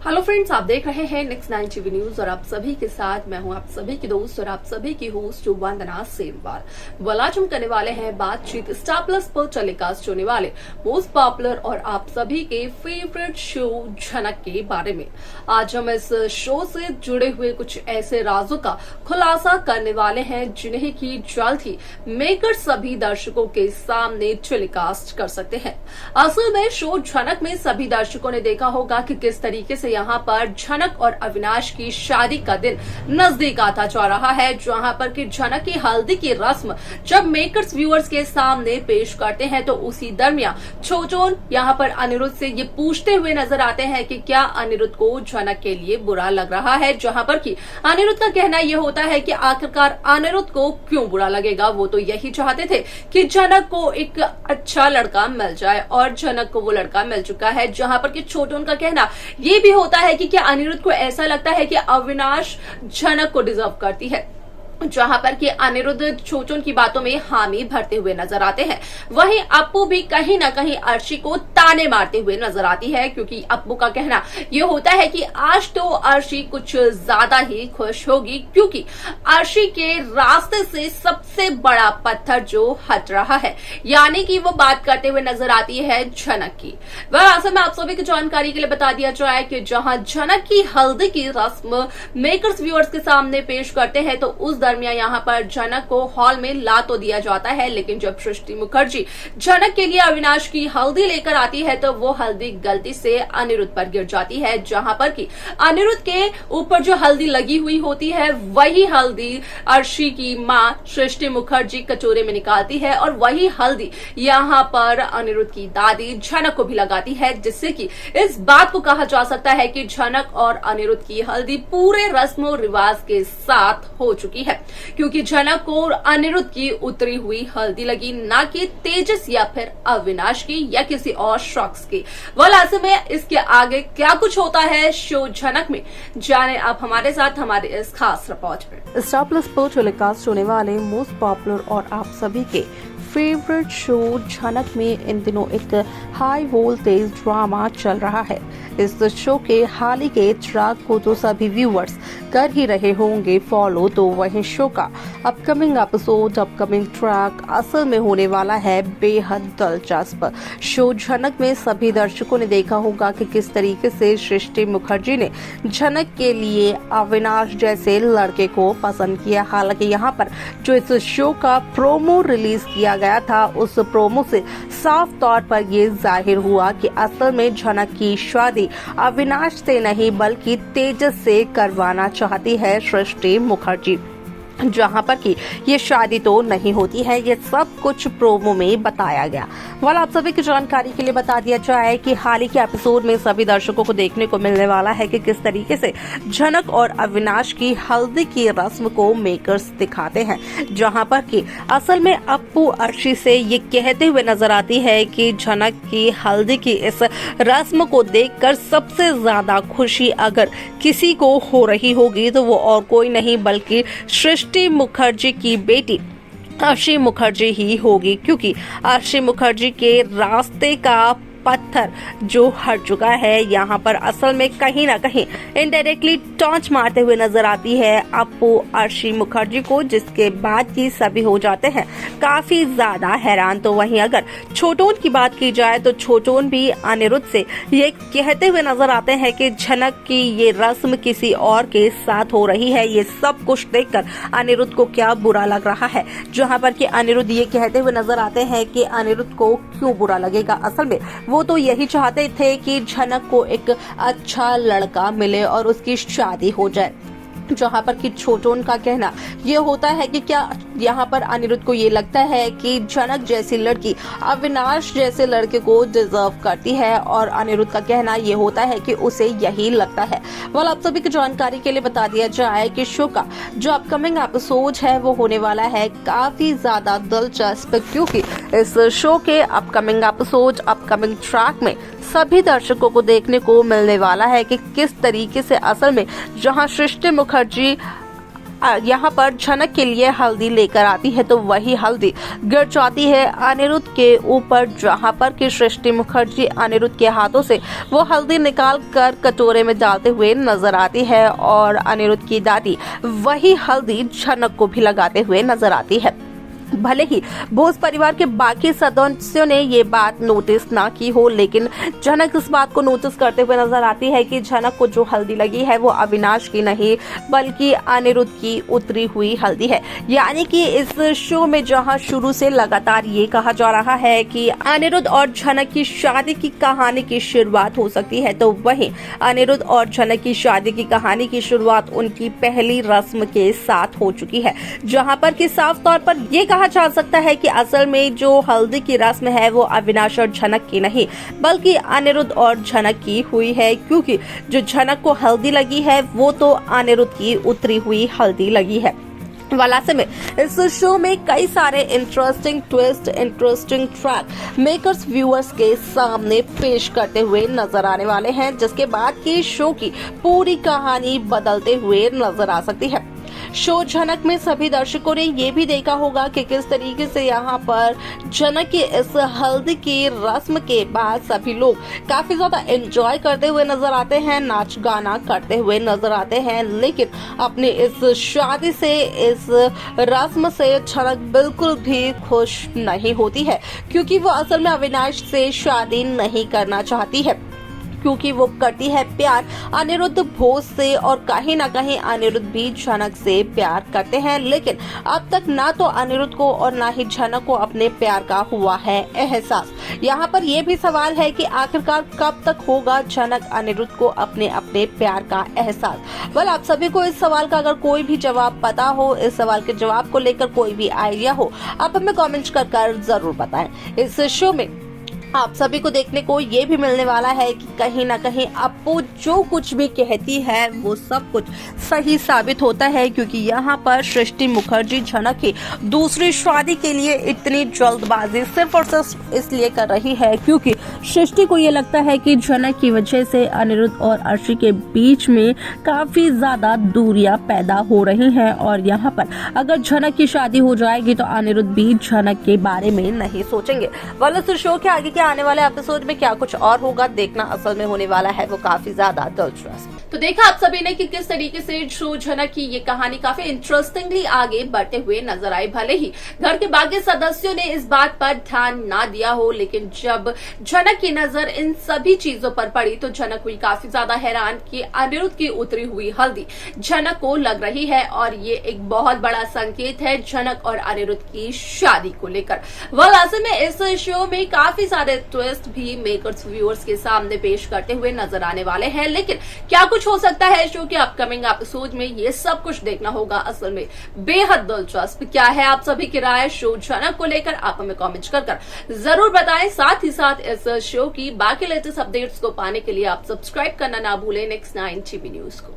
Hello friends, आप देख रहे हैं नेक्स्ट 9 टीवी न्यूज और आप सभी के साथ मैं हूं आप सभी की दोस्त और आप सभी की होस्ट वंदना सेमवाल। वाल आज हम करने वाले हैं बातचीत स्टार प्लस पर टेलीकास्ट होने वाले मोस्ट पॉपुलर और आप सभी के फेवरेट शो झनक के बारे में। आज हम इस शो से जुड़े हुए कुछ ऐसे राजों का खुलासा करने वाले हैं जिन्हें की जल्द ही मेकर सभी दर्शकों के सामने टेलीकास्ट कर सकते हैं। असल में शो झनक में सभी दर्शकों ने देखा होगा कि किस तरीके से यहाँ पर झनक और अविनाश की शादी का दिन नजदीक आता जा रहा है, जहाँ पर कि झनक की हल्दी की रस्म जब मेकर्स व्यूअर्स के सामने पेश करते हैं तो उसी दरमियान छोचोन यहाँ पर अनिरुद्ध से ये पूछते हुए नजर आते हैं कि क्या अनिरुद्ध को झनक के लिए बुरा लग रहा है, जहाँ पर कि अनिरुद्ध का कहना यह होता है कि आखिरकार अनिरुद्ध को क्यों बुरा लगेगा, वो तो यही चाहते थे कि झनक को एक अच्छा लड़का मिल जाए और झनक को वो लड़का मिल चुका है। जहाँ पर कि छोटोन का कहना ये भी होता है कि क्या अनिरुद्ध को ऐसा लगता है कि अविनाश झनक को डिजर्व करती है, जहां पर कि अनिरुद्ध छोचोन की बातों में हामी भरते हुए नजर आते हैं। वहीं अप्पू भी कहीं ना कहीं अर्शी को ताने मारते हुए नजर आती है, क्योंकि अप्पू का कहना यह होता है कि आज तो अर्शी कुछ ज्यादा ही खुश होगी क्योंकि अर्शी के रास्ते से सबसे बड़ा पत्थर जो हट रहा है, यानी कि वो बात करते हुए नजर आती है झनक की। वह असल में आप सभी की जानकारी के लिए बता दिया जाए कि जहां झनक की हल्दी की रस्म मेकर्स व्यूअर्स के सामने पेश करते हैं तो उस दरमियान यहाँ पर झनक को हॉल में ला तो दिया जाता है, लेकिन जब सृष्टि मुखर्जी झनक के लिए अविनाश की हल्दी लेकर आती है तो वो हल्दी गलती से अनिरुद्ध पर गिर जाती है, जहां पर कि अनिरुद्ध के ऊपर जो हल्दी लगी हुई होती है वही हल्दी अर्शी की मां सृष्टि मुखर्जी कटोरे में निकालती है और वही हल्दी यहाँ पर अनिरुद्ध की दादी झनक को भी लगाती है, जिससे कि इस बात को कहा जा सकता है कि झनक और अनिरुद्ध की हल्दी पूरे रस्म रिवाज के साथ हो चुकी है, क्योंकि झनक को अनिरुद्ध की उतरी हुई हल्दी लगी, ना कि तेजस या फिर अविनाश की या किसी और शख्स की। वाल ऐसे में इसके आगे क्या कुछ होता है शो झनक में, जाने आप हमारे साथ हमारे इस खास रिपोर्ट में। स्टार प्लस पर टेलीकास्ट होने वाले मोस्ट पॉपुलर और आप सभी के फेवरेट शो झनक में इन दिनों एक हाई वोल्टेज ड्रामा चल रहा है। इस शो के हाल ही के ट्रैक को तो सभी व्यूअर्स कर ही रहे होंगे फॉलो, तो वहीं शो का अपकमिंग एपिसोड अपकमिंग ट्रैक असल में होने वाला है बेहद दिलचस्प। शो झनक में सभी दर्शकों ने देखा होगा कि किस तरीके से सृष्टि मुखर्जी ने झनक के लिए अविनाश जैसे लड़के को पसंद किया। हालांकि यहाँ पर जो इस शो का प्रोमो रिलीज किया गया था उस प्रोमो से साफ तौर पर ये जाहिर हुआ कि असल में झनक की शादी अविनाश से नहीं बल्कि तेजस से करवाना चाहती है सृष्टि मुखर्जी, जहां पर कि ये शादी तो नहीं होती है। ये सब कुछ प्रोमो में बताया गया। वाल आप सभी की जानकारी के लिए बता दिया जाए कि हाल ही के एपिसोड में सभी दर्शकों को देखने को मिलने वाला है कि किस तरीके से झनक और अविनाश की हल्दी की रस्म को मेकर्स दिखाते हैं, जहां पर कि असल में अप्पू अर्शी से ये कहते हुए नजर आती है कि झनक की हल्दी की इस रस्म को देखकर सबसे ज्यादा खुशी अगर किसी को हो रही होगी तो वो और कोई नहीं बल्कि सृष्टि मुखर्जी की बेटी अर्शी मुखर्जी ही होगी, क्योंकि अर्शी मुखर्जी के रास्ते का पत्थर जो हट चुका है। यहाँ पर असल में कहीं ना कहीं इनडायरेक्टली टॉन्च मारते हुए नजर आती है अप्पू अर्शी मुखर्जी को, जिसके बाद की सभी हो जाते हैं काफी ज्यादा हैरान। तो वहीं अगर छोटोन की बात की जाए तो छोटोन भी अनिरुद्ध से ये कहते हुए नजर आते हैं कि झनक की ये रस्म किसी और के साथ हो रही है। ये सब कुछ देखकर अनिरुद्ध को क्या बुरा लग रहा है, जहाँ पर कि अनिरुद्ध ये कहते हुए नजर आते हैं कि अनिरुद्ध को क्यों बुरा लगेगा। असल में वो तो यही चाहते थे कि झनक को एक अच्छा लड़का मिले और उसकी शादी हो जाए, जहाँ पर कि छोटोन का कहना ये होता है कि क्या यहाँ पर अनिरुद्ध को ये लगता है कि झनक जैसी लड़की अविनाश जैसे लड़के को डिजर्व करती है, और अनिरुद्ध का कहना ये होता है कि उसे यही लगता है। वाल आप सभी की जानकारी के लिए बता दिया जाए कि शो का जो अपकमिंग एपिसोड है वो होने वाला है काफी ज्यादा दिलचस्प, क्योंकि इस शो के अपकमिंग एपिसोड अपकमिंग ट्रैक में सभी दर्शकों को देखने को मिलने वाला है कि किस तरीके से असल में जहां सृष्टि मुखर्जी यहाँ पर झनक के लिए हल्दी लेकर आती है तो वही हल्दी गिर जाती है अनिरुद्ध के ऊपर, जहाँ पर कि सृष्टि मुखर्जी अनिरुद्ध के हाथों से वो हल्दी निकाल कर कटोरे में डालते हुए नजर आती है और अनिरुद्ध की दादी वही हल्दी झनक को भी लगाते हुए नजर आती है। भले ही बोस परिवार के बाकी सदस्यों ने ये बात नोटिस ना की हो, लेकिन झनक इस बात को नोटिस करते हुए नजर आती है कि झनक को जो हल्दी लगी है वो अविनाश की नहीं बल्कि अनिरुद्ध की उतरी हुई हल्दी है। यानी कि इस शो में जहां शुरू से लगातार ये कहा जा रहा है कि अनिरुद्ध और झनक की शादी की कहानी की शुरुआत हो सकती है, तो वहीं अनिरुद्ध और झनक की शादी की कहानी की शुरुआत उनकी पहली रस्म के साथ हो चुकी है, जहां पर कि साफ तौर पर ये कहा जा सकता है कि असल में जो हल्दी की रस्म है वो अविनाश और झनक की नहीं बल्कि अनिरुद्ध और झनक की हुई है, क्योंकि जो झनक को हल्दी लगी है वो तो अनिरुद्ध की उतरी हुई हल्दी लगी है। वैसे में इस शो में कई सारे interesting twist, interesting track makers viewers के सामने पेश करते हुए नजर आने वाले हैं, जिसके बाद की शो की पूरी कहानी बदलते हुए नजर आ सकती है। शो झनक में सभी दर्शकों ने ये भी देखा होगा कि किस तरीके से यहाँ पर झनक की इस हल्दी की रस्म के बाद सभी लोग काफी ज्यादा एंजॉय करते हुए नजर आते हैं, नाच गाना करते हुए नजर आते हैं, लेकिन अपनी इस शादी से, इस रस्म से झनक बिल्कुल भी खुश नहीं होती है, क्योंकि वो असल में अविनाश से शादी नहीं करना चाहती है, क्योंकि वो करती है प्यार अनिरुद्ध बोस से और कहीं ना कहीं अनिरुद्ध भी झनक से प्यार करते हैं। लेकिन अब तक ना तो अनिरुद्ध को और ना ही झनक को अपने प्यार का हुआ है एहसास। यहाँ पर यह भी सवाल है कि आखिरकार कब तक होगा झनक अनिरुद्ध को अपने अपने प्यार का एहसास। वेल, आप सभी को इस सवाल का अगर कोई भी जवाब पता हो, इस सवाल के जवाब को लेकर कोई भी आइडिया हो, आप हमें कमेंट कर जरूर बताएं। इस शो में आप सभी को देखने को ये भी मिलने वाला है कि कहीं ना कहीं अप्पू जो कुछ भी कहती है वो सब कुछ सही साबित होता है, क्योंकि यहाँ पर सृष्टि मुखर्जी झनक की दूसरी शादी के लिए इतनी जल्दबाजी सिर्फ और सिर्फ इसलिए कर रही है क्योंकि सृष्टि को ये लगता है कि झनक की वजह से अनिरुद्ध और अर्शी के बीच में काफी ज्यादा दूरियां पैदा हो रही हैं, और यहाँ पर अगर झनक की शादी हो जाएगी तो अनिरुद्ध भी झनक के बारे में नहीं सोचेंगे। वाले शो के आगे आने वाले एपिसोड में क्या कुछ और होगा देखना असल में होने वाला है वो काफी ज्यादा दिलचस्प। तो देखा आप सभी ने कि किस तरीके से शो झनक की ये कहानी काफी इंटरेस्टिंगली आगे बढ़ते हुए नजर आई। भले ही घर के बाकी सदस्यों ने इस बात पर ध्यान ना दिया हो, लेकिन जब झनक की नजर इन सभी चीजों पर पड़ी तो झनक हुई काफी ज्यादा हैरान कि अनिरुद्ध की उतरी हुई हल्दी झनक को लग रही है, और ये एक बहुत बड़ा संकेत है झनक और अनिरुद्ध की शादी को लेकर। वैसे में इस शो में काफी सारे ट्विस्ट भी मेकर्स व्यूअर्स के सामने पेश करते हुए नजर आने वाले हैं, लेकिन क्या कुछ हो सकता है शो के अपकमिंग एपिसोड में, ये सब कुछ देखना होगा असल में बेहद दिलचस्प। क्या है आप सभी की राय शो झनक को लेकर, आप हमें कमेंट कर जरूर बताएं। साथ ही साथ इस शो की बाकी लेटेस्ट अपडेट्स को पाने के लिए आप सब्सक्राइब करना ना भूलें नेक्स्ट 9 टीवी न्यूज को।